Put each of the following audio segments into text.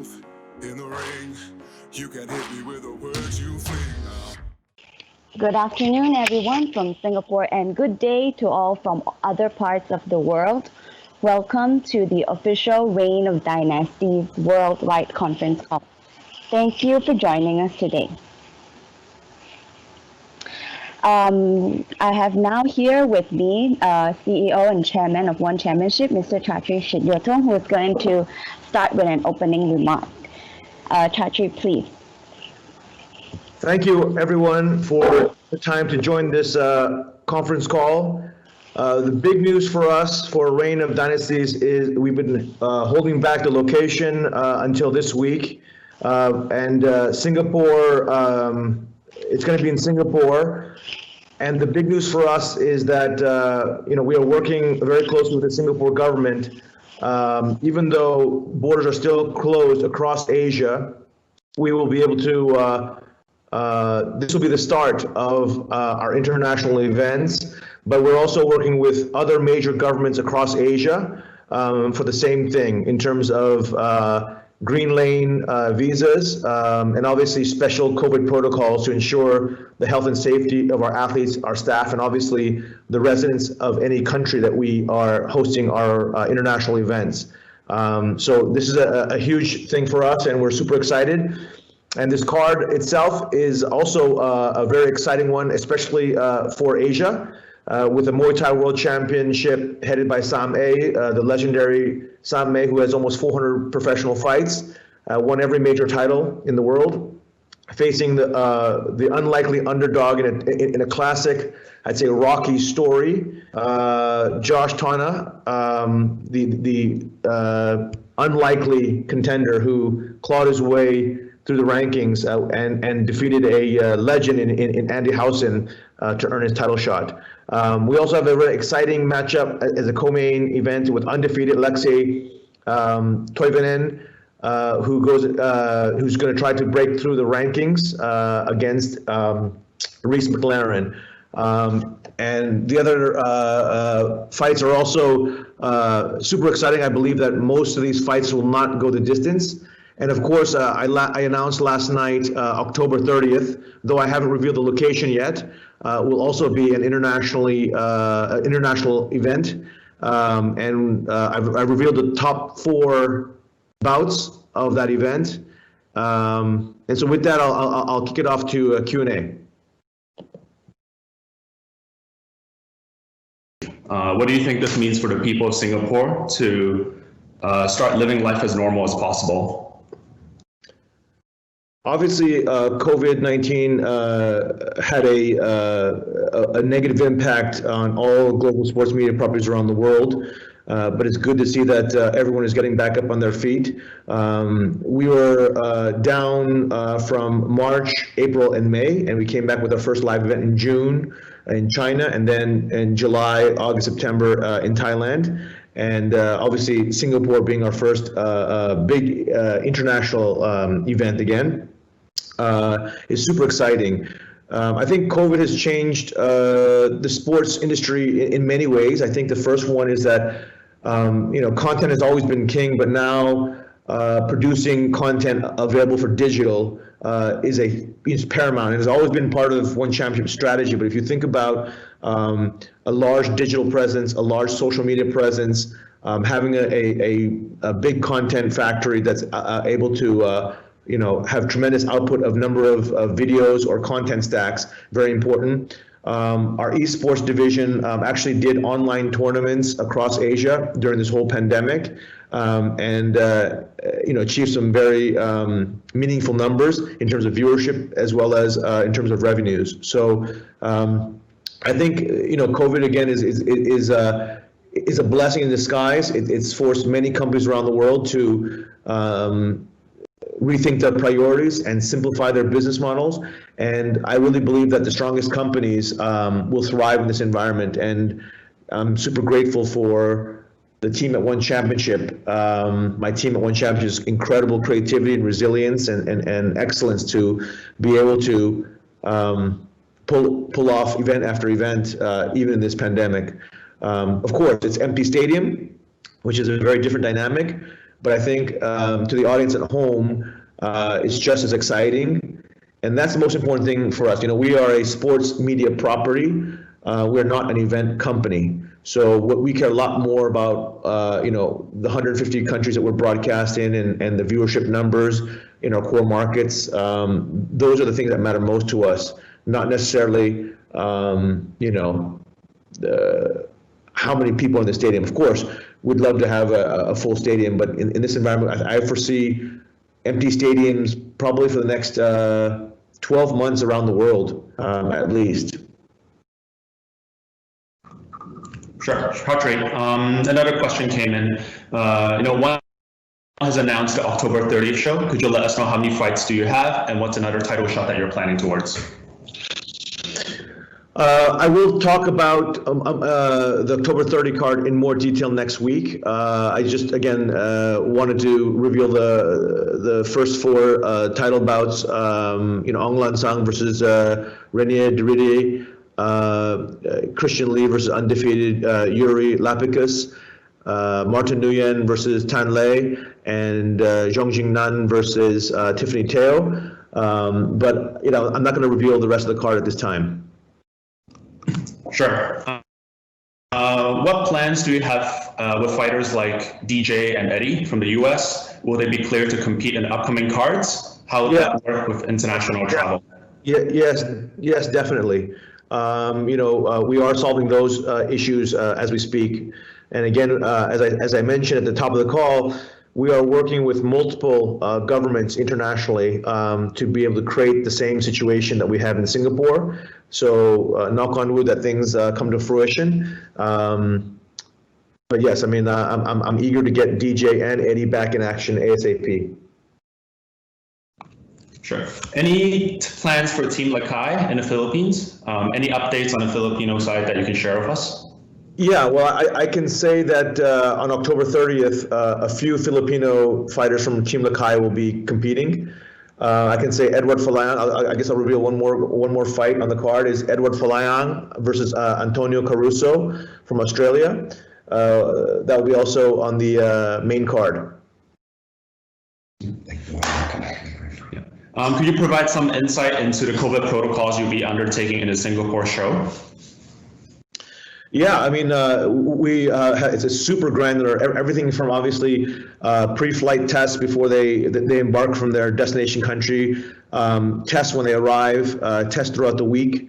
truth in the ring. You can hit me with the words you fling. Good afternoon, everyone from Singapore, and good day to all from other parts of the world. Welcome to the official Reign of Dynasties Worldwide Conference Call. Thank you for joining us today. I have now here with me CEO and Chairman of One Championship, Mr. Chatri Sityodtong, who is going to start with an opening remark. Chatri, please. Thank you, everyone, for the time to join this conference call. The big news for us for Reign of Dynasties is we've been holding back the location until this week. Singapore, it's going to be in Singapore. And the big news for us is that we are working very closely with the Singapore government. Even though borders are still closed across Asia, we will be able to this will be the start of our international events, but we're also working with other major governments across Asia for the same thing in terms of green lane visas and obviously special COVID protocols to ensure the health and safety of our athletes, our staff, and obviously the residents of any country that we are hosting our international events. So this is a huge thing for us, and we're super excited. And this card itself is also a very exciting one, especially for Asia, with the Muay Thai World Championship headed by Sam A, the legendary Sam A, who has almost 400 professional fights, won every major title in the world, facing the unlikely underdog in a classic, I'd say, Rocky story, Josh Tana, the unlikely contender who clawed his way through the rankings and defeated a legend in Andy Housen to earn his title shot. We also have a very exciting matchup as a co-main event with undefeated Alexei Toivonen, who's going to try to break through the rankings against Reese McLaren. And the other fights are also super exciting. I believe that most of these fights will not go the distance. And of course, I announced last night, October 30th, though I haven't revealed the location yet, will also be an international event. I've revealed the top 4 bouts of that event. And so with that, I'll kick it off to Q&A. What do you think this means for the people of Singapore to start living life as normal as possible? Obviously, COVID-19 had a negative impact on all global sports media properties around the world, but it's good to see that everyone is getting back up on their feet. We were down from March, April, and May, and we came back with our first live event in June in China, and then in July, August, September in Thailand. And obviously, Singapore being our first big international event again. Is super exciting. I think COVID has changed the sports industry in many ways. I think the first one is that content has always been king, but now producing content available for digital is paramount. It has always been part of One Championship strategy. But if you think about a large digital presence, a large social media presence, having a big content factory that's able to have tremendous output of number of videos or content stacks, very important. Our esports division actually did online tournaments across Asia during this whole pandemic, and achieved some very meaningful numbers in terms of viewership as well as in terms of revenues. So I think COVID again is a blessing in disguise. It's forced many companies around the world to rethink their priorities and simplify their business models. And I really believe that the strongest companies will thrive in this environment. And I'm super grateful for the team at One Championship, my team at One Championship's incredible creativity and resilience and excellence to be able to pull off event after event, even in this pandemic. Of course, it's empty stadium, which is a very different dynamic. but I think to the audience at home, it's just as exciting. And that's the most important thing for us. We are a sports media property. We're not an event company. So what we care a lot more about, the 150 countries that we're broadcast in and the viewership numbers in our core markets. Those are the things that matter most to us, not necessarily, how many people in the stadium. Of course, we'd love to have a full stadium, but in this environment, I foresee empty stadiums probably for the next 12 months around the world, at least. Sure, Chatri. Another question came in. One has announced the October 30th show. Could you let us know how many fights do you have, and what's another title shot that you're planning towards? I will talk about the October 30 card in more detail next week. I just, again, wanted to reveal the first four title bouts, Aung Lan Sang versus Renier Derrida, Christian Lee versus undefeated Yuri Lapicus, Martin Nguyen versus Tan Lei, and Zhong Jingnan versus Tiffany Teo. But, I'm not going to reveal the rest of the card at this time. Sure. What plans do you have with fighters like DJ and Eddie from the US? Will they be cleared to compete in upcoming cards? How will that work with international travel? Yes, definitely. We are solving those issues as we speak. And again, as I mentioned at the top of the call, we are working with multiple governments internationally to be able to create the same situation that we have in Singapore. So knock on wood that things come to fruition. But yes, I'm eager to get DJ and Eddie back in action ASAP. Sure. Any plans for Team Lakay in the Philippines? Any updates on the Filipino side that you can share with us? Yeah, well, I can say that on October 30th, a few Filipino fighters from Team Lakay will be competing. I can say Edward Falayang. I guess I'll reveal one more fight on the card is Edward Falayang versus Antonio Caruso from Australia. That will be also on the main card. Could you provide some insight into the COVID protocols you'll be undertaking in the Singapore show? Yeah, it's a super granular, everything from obviously pre-flight tests before they embark from their destination country, tests when they arrive, tests throughout the week.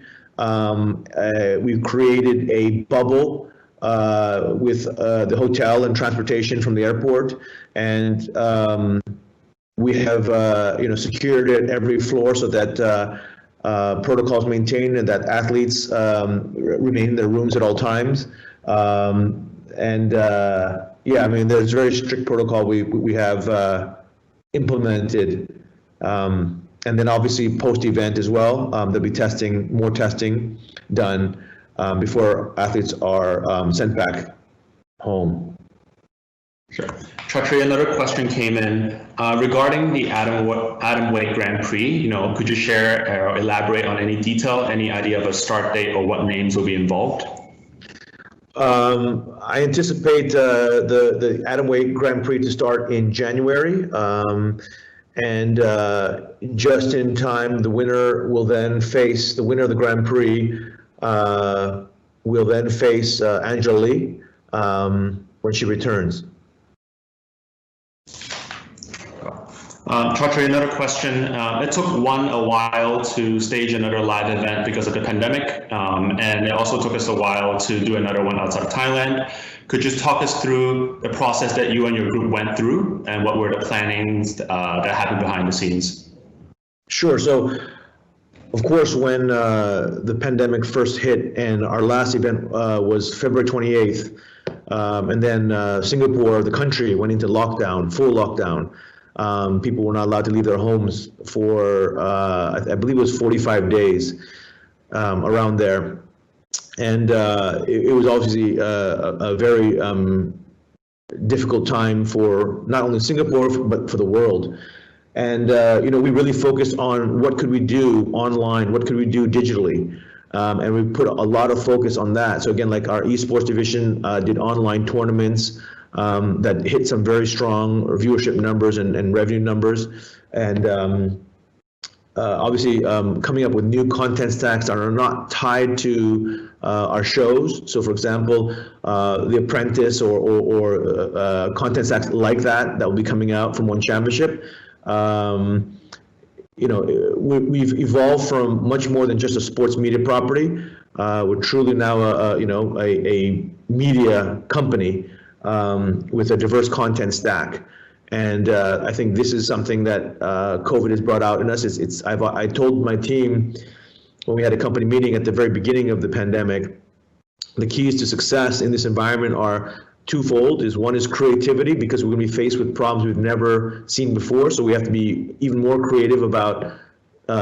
We've created a bubble with the hotel and transportation from the airport, and we have secured it every floor so that protocols maintained and that athletes remain in their rooms at all times. There's very strict protocol we have implemented. And then obviously post-event as well, there'll be more testing done before athletes are sent back home. Sure. Chatri, another question came in regarding the Atomweight Grand Prix. Could you share or elaborate on any detail, any idea of a start date or what names will be involved? I anticipate the Atomweight Grand Prix to start in January, and just in time, the winner of the Grand Prix will then face Angela Lee when she returns. Chatri, another question. It took a while to stage another live event because of the pandemic, and it also took us a while to do another one outside of Thailand. Could you talk us through the process that you and your group went through, and what were the plannings that happened behind the scenes? Sure. So, of course, when the pandemic first hit, and our last event was February 28th, and then Singapore, the country, went into full lockdown. People were not allowed to leave their homes for, I believe it was 45 days, around there. And it was obviously a very difficult time for not only Singapore, but for the world. And, we really focused on what could we do online, what could we do digitally. And we put a lot of focus on that. So again, like our esports division did online tournaments. that hit some very strong viewership numbers and revenue numbers. And obviously coming up with new content stacks that are not tied to our shows. So for example, The Apprentice or content stacks like that will be coming out from One Championship. We've evolved from much more than just a sports media property. We're truly now a media company with a diverse content stack. And I think this is something that COVID has brought out in us. I told my team when we had a company meeting at the very beginning of the pandemic, the keys to success in this environment are twofold. One is creativity, because we're going to be faced with problems we've never seen before. So we have to be even more creative about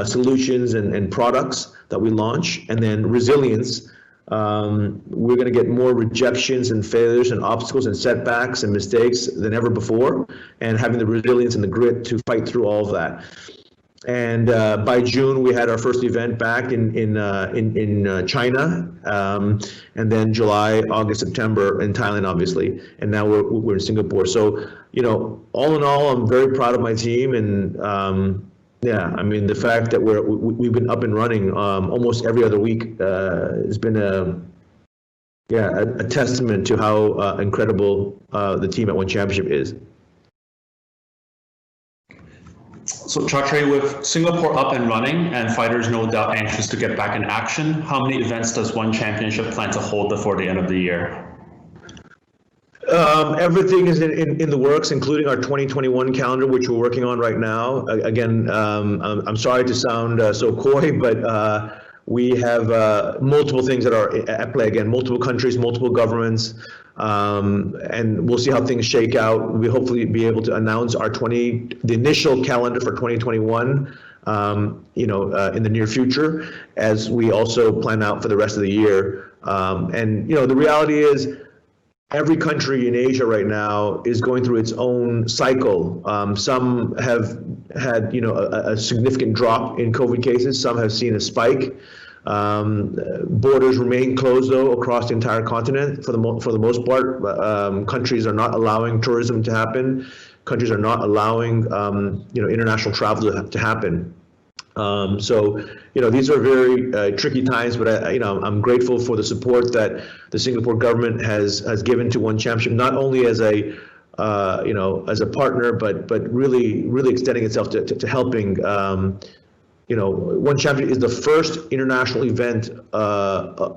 solutions and products that we launch. And then resilience. We're going to get more rejections and failures and obstacles and setbacks and mistakes than ever before, and having the resilience and the grit to fight through all of that. And by June, we had our first event back in China, and then July, August, September in Thailand, obviously, and now we're in Singapore. So, all in all, I'm very proud of my team, and yeah, I mean, the fact that we've been up and running almost every other week has been a testament to how incredible the team at One Championship is. So Chatri, with Singapore up and running and fighters no doubt anxious to get back in action, how many events does One Championship plan to hold before the end of the year? Everything is in the works, including our 2021 calendar, which we're working on right now. Again, I'm sorry to sound so coy, but we have multiple things that are at play. Again, multiple countries, multiple governments, and we'll see how things shake out. We hopefully be able to announce the initial calendar for 2021, in the near future, as we also plan out for the rest of the year. And the reality is, every country in Asia right now is going through its own cycle. Some have had, a significant drop in COVID cases. Some have seen a spike. Borders remain closed, though, across the entire continent for the most part. Countries are not allowing tourism to happen. Countries are not allowing, international travel to happen. So, these are very tricky times, but I'm grateful for the support that the Singapore government has given to One Championship, not only as a partner, but really extending itself to helping. One Championship is the first international event,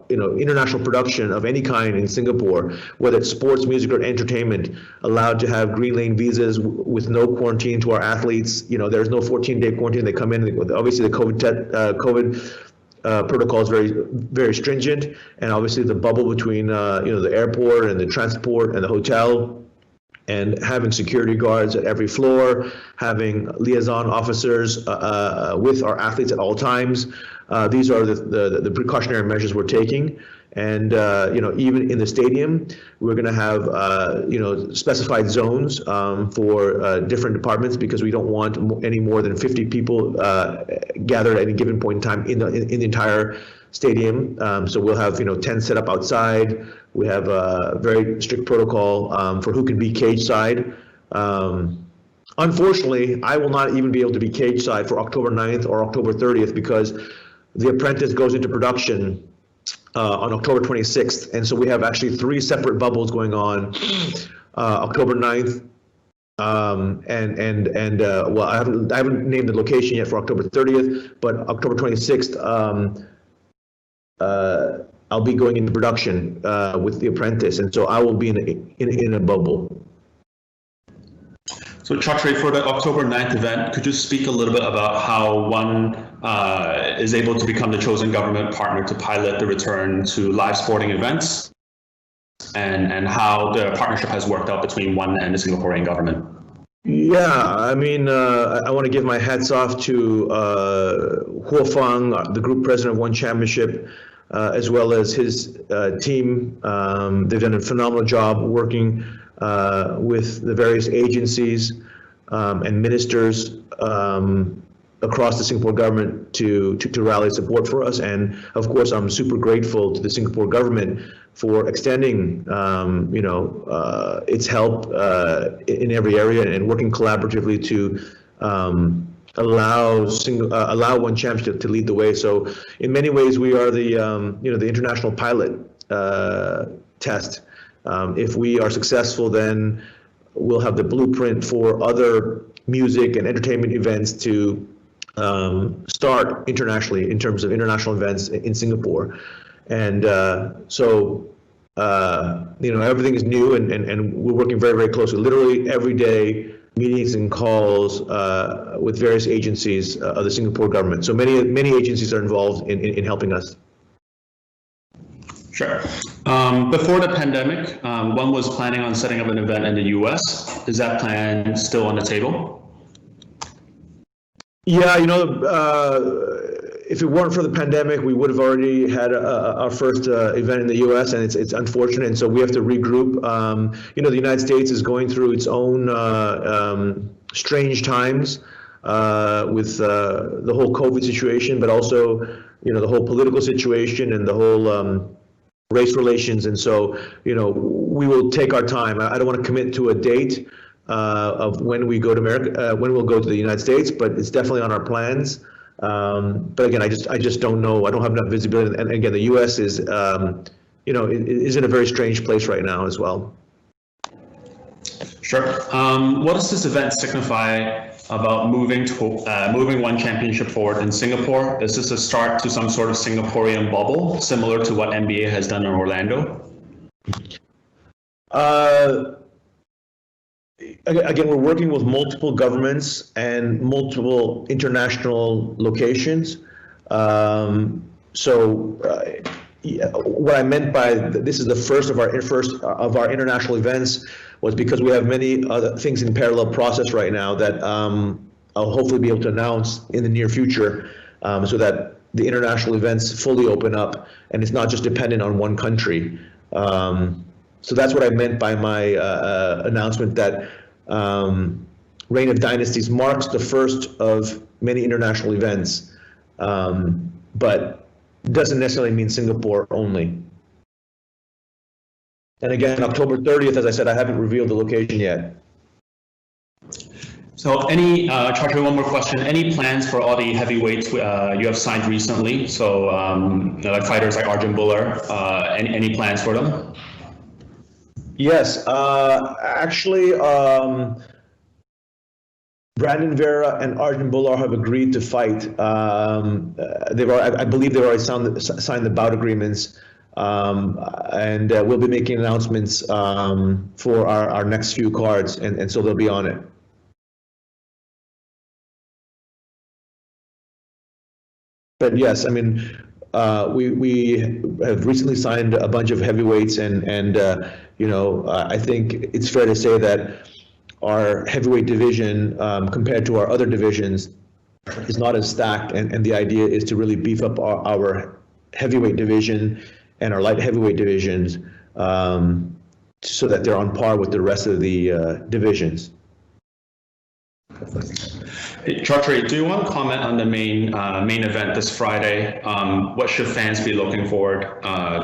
international production of any kind in Singapore, whether it's sports, music, or entertainment, allowed to have green lane visas with no quarantine to our athletes. There's no 14-day quarantine. They come in. Obviously, the COVID protocol is very, very stringent, and obviously the bubble between the airport and the transport and the hotel, and having security guards at every floor, having liaison officers with our athletes at all times. These are the precautionary measures we're taking. And even in the stadium, we're going to have specified zones for different departments, because we don't want any more than 50 people gathered at any given point in time in the entire stadium. So we'll have 10 set up outside. We have a very strict protocol for who can be cage side. Unfortunately, I will not even be able to be cage side for October 9th or October 30th, because The Apprentice goes into production on October 26th. And so we have actually 3 separate bubbles going on, October 9th, well, I haven't named the location yet for October 30th, but October 26th, I'll be going into production with The Apprentice, and so I will be in a bubble. So Chatri, for the October 9th event, could you speak a little bit about how One is able to become the chosen government partner to pilot the return to live sporting events, and how the partnership has worked out between One and the Singaporean government? Yeah, I mean, I want to give my hats off to Huo Fang, the group president of One Championship, as well as his team. They've done a phenomenal job working with the various agencies and ministers across the Singapore government to rally support for us. And of course, I'm super grateful to the Singapore government for extending, its help in every area and working collaboratively to allow One Championship to lead the way. So in many ways, we are the international pilot test. If we are successful, then we'll have the blueprint for other music and entertainment events to start internationally in terms of international events in Singapore. And everything is new, and we're working very, very closely, literally every day, meetings and calls with various agencies of the Singapore government. So many agencies are involved in helping us. Sure. Before the pandemic, one was planning on setting up an event in the US. Is that plan still on the table? Yeah, if it weren't for the pandemic, we would have already had our first event in the U.S., and it's unfortunate, and so we have to regroup. The United States is going through its own strange times with the whole COVID situation, but also, the whole political situation and the whole race relations, and so, we will take our time. I don't want to commit to a date of when we go to America, when we'll go to the United States, but it's definitely on our plans. But again, I just don't know. I don't have enough visibility. And again, the U.S. is, is in a very strange place right now as well. Sure. What does this event signify about moving One Championship forward in Singapore? Is this a start to some sort of Singaporean bubble, similar to what NBA has done in Orlando? Again, we're working with multiple governments and multiple international locations. What I meant by this is the first of our international events was because we have many other things in parallel process right now that I'll hopefully be able to announce in the near future, so that the international events fully open up and it's not just dependent on one country. So that's what I meant by my announcement that Reign of Dynasties marks the first of many international events, but doesn't necessarily mean Singapore only. And again, October 30th, as I said, I haven't revealed the location yet. So Chatri, one more question. Any plans for all the heavyweights you have signed recently? So like fighters like Arjun Bhullar, any plans for them? Yes, actually, Brandon Vera and Arjun Bhullar have agreed to fight. I believe they've already signed the bout agreements, and we'll be making announcements for our next few cards, and so they'll be on it. But yes, I mean, we have recently signed a bunch of heavyweights, and I think it's fair to say that our heavyweight division, compared to our other divisions, is not as stacked, and the idea is to really beef up our heavyweight division and our light heavyweight divisions, so that they're on par with the rest of the divisions. Chatri, do you want to comment on the main event this Friday? What should fans be looking forward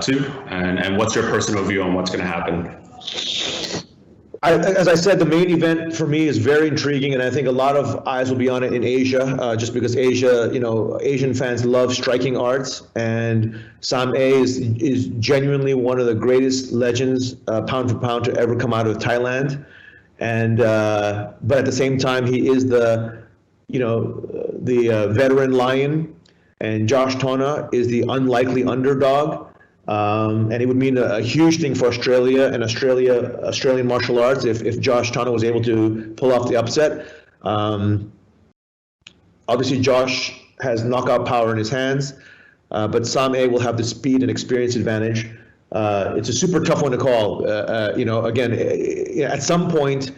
to, and what's your personal view on what's going to happen? As I said, the main event for me is very intriguing, and I think a lot of eyes will be on it in Asia, just because Asia, Asian fans love striking arts, and Sam A is genuinely one of the greatest legends, pound for pound, to ever come out of Thailand. And but at the same time, he is the veteran lion, and Josh Tona is the unlikely underdog. And it would mean a huge thing for Australia and Australian martial arts if Josh Tona was able to pull off the upset. Obviously, Josh has knockout power in his hands, but Sam A will have the speed and experience advantage. It's a super tough one to call. Again, at some point,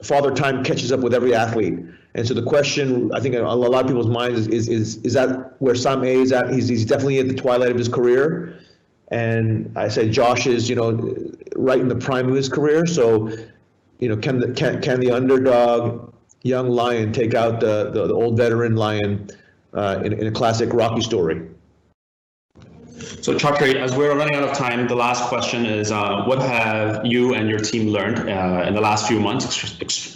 Father Time catches up with every athlete. And so the question, I think, on a lot of people's minds is that where Sam A is at? He's definitely at the twilight of his career. And I said Josh is, right in the prime of his career. So, can the underdog, young lion take out the old veteran lion in a classic Rocky story. So Chatri, as we're running out of time, the last question is, what have you and your team learned in the last few months,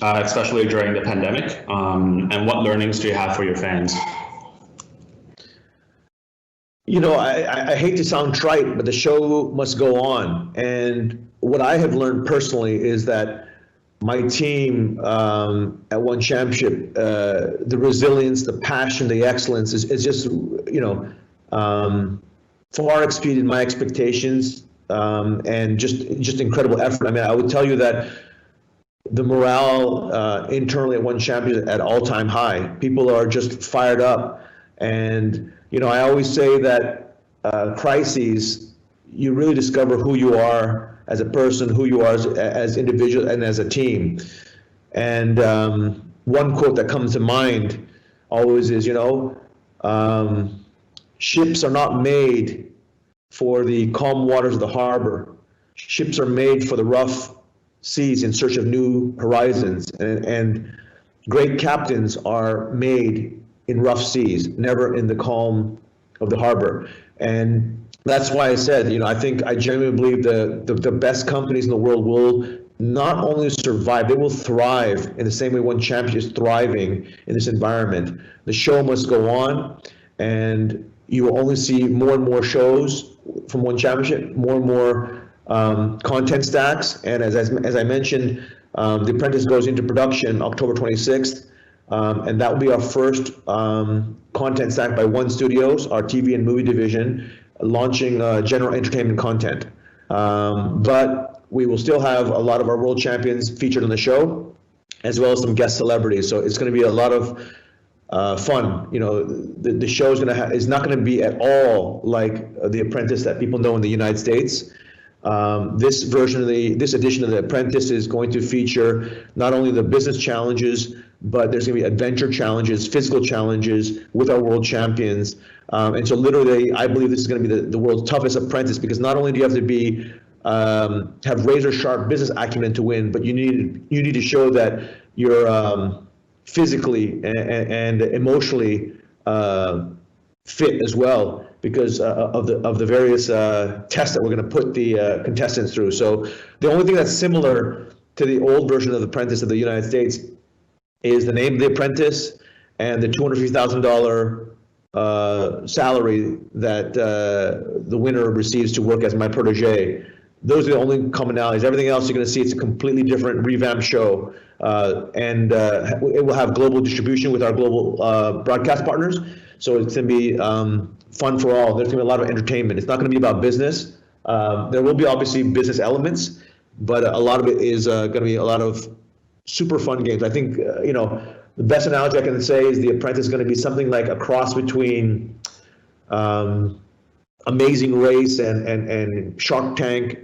especially during the pandemic, and what learnings do you have for your fans? You know, I hate to sound trite, but the show must go on. And what I have learned personally is that my team at One Championship, the resilience, the passion, the excellence is just, you know, far exceeded my expectations, and just incredible effort. I mean, I would tell you that the morale internally at One Championship is at all-time high. People are just fired up. And, you know, I always say that crises, you really discover who you are as a person, who you are as individual and as a team. And one quote that comes to mind always is, you know, ships are not made for the calm waters of the harbor. Ships are made for the rough seas in search of new horizons. And great captains are made in rough seas, never in the calm of the harbor. And that's why I said, you know, I genuinely believe the best companies in the world will not only survive, they will thrive in the same way One Championship is thriving in this environment. The show must go on, and you will only see more and more shows from One Championship, more and more content stacks. And as I mentioned, The Apprentice goes into production October 26th. And that will be our first content stack by One Studios, our TV and movie division, launching general entertainment content. But we will still have a lot of our world champions featured on the show, as well as some guest celebrities. So it's going to be a lot of fun. You know, the show is not going to be at all like The Apprentice that people know in the United States. This edition of The Apprentice is going to feature not only the business challenges, but there's going to be adventure challenges, physical challenges with our world champions. And so literally, I believe this is going to be the world's toughest apprentice, because not only do you have to have razor sharp business acumen to win, but you need to show that you're physically and emotionally fit as well, because of the various tests that we're going to put the contestants through. So the only thing that's similar to the old version of The Apprentice of the United States is the name of The Apprentice and the $250,000 salary that the winner receives to work as my protege. Those are the only commonalities. Everything else you're going to see, it's a completely different revamped show, and it will have global distribution with our global broadcast partners. So it's going to be fun for all. There's going to be a lot of entertainment. It's not going to be about business. There will be obviously business elements, but a lot of it is going to be a lot of super fun games. I think, you know, the best analogy I can say is The Apprentice is going to be something like a cross between Amazing Race and Shark Tank,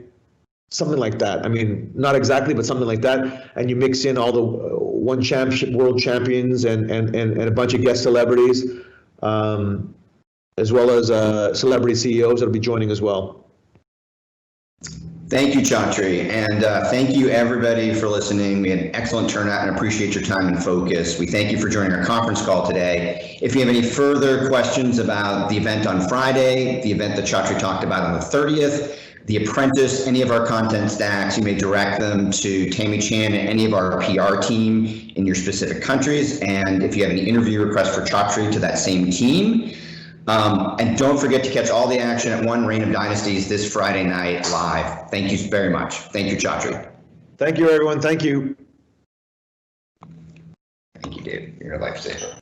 something like that. I mean, not exactly, but something like that. And you mix in all the One Championship world champions and a bunch of guest celebrities, as well as celebrity CEOs that'll be joining as well. Thank you, Chatri, and thank you everybody for listening. We had an excellent turnout and appreciate your time and focus. We thank you for joining our conference call today. If you have any further questions about the event on Friday, the event that Chatri talked about on the 30th, The Apprentice, any of our content stacks, you may direct them to Tammy Chan and any of our PR team in your specific countries. And if you have any interview requests for Chatri, to that same team. And don't forget to catch all the action at One Reign of Dynasties this Friday night live. Thank you very much. Thank you, Chatri. Thank you, everyone. Thank you. Thank you, Dave. You're a lifesaver.